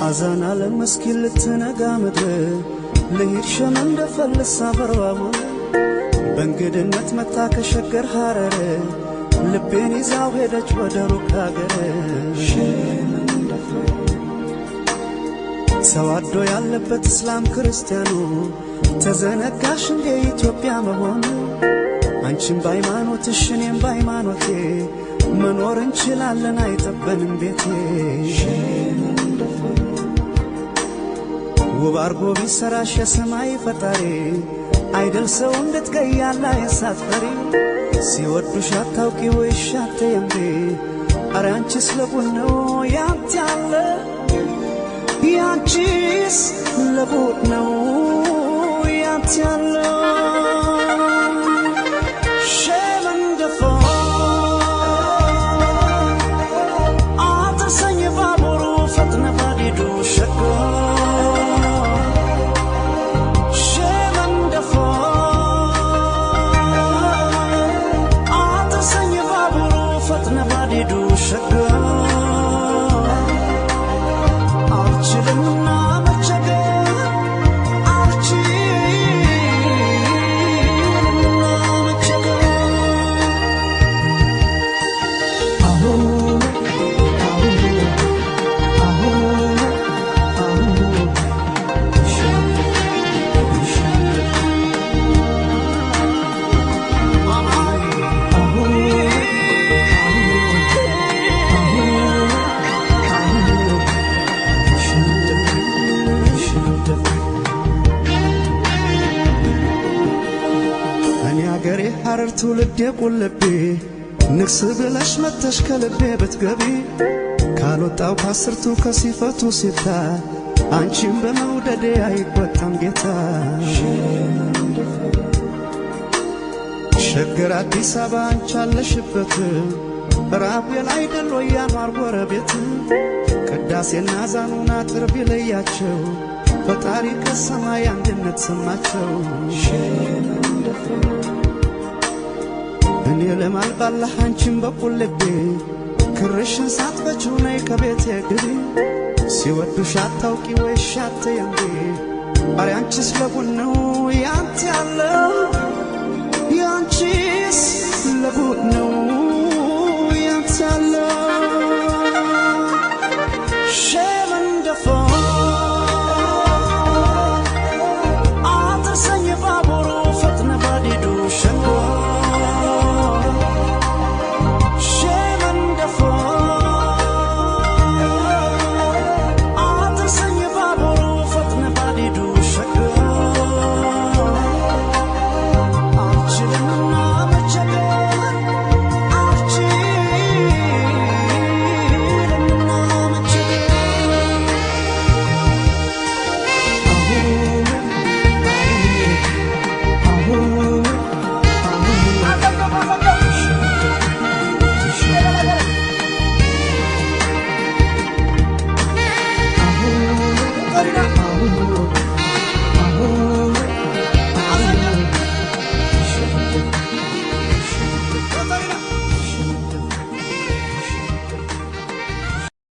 أزان على المسكين لتنقى مدر لهير شمن دفل الصبر وابو بنقد النتمتا كشكر حرر لبيني زاوهدج ودروك هاجر سوادو يالبت اسلام كريستيانو تزنقاش እንደ ኢትዮጵያ መሆን አንቺም ባይማኖትሽ እኔም ባይማኖቴ መኖር እንችላለን አይጠበንም ቤቴ ወባርጎ ቢሰራሽ የሰማይ ፈጣሪ አይደል ሰው እንድትቀያላ የሳትፈሪ ሲወዱሽ አታውቂ ወይሽ አትየምቢ አረ አንቺስ ለቡን ነው ያንተ ያለ ያንቺስ ለቡን ነው ያንተ ያለ ትውልድ የቆለቤ ንክስ ብለሽ መተሽ ከልቤ በትገቢ ካልወጣው ካስርቱ ከሲፈቱ ሲታ አንቺም በመውደዴ አይቆጣም ጌታ ሸገር አዲስ አበባ አንቺ አለሽበት ራብየል አይደል ወይ ያማር ጎረቤት ቅዳሴና ዛኑና ጥርብ ይለያቸው ፈጣሪ ከሰማይ አንድነት ሰማቸው እኔ ለማልባላህ አንቺም በቁልቤ ክርሽን ሳትፈቺው ነይ ከቤቴ ግቢ ሲወዱሽ አታውቂ ወይሽ አትየምቢ አረ አንቺስ ለቡን ነው ያንተ ያለ ያንቺስ ለቡን ነው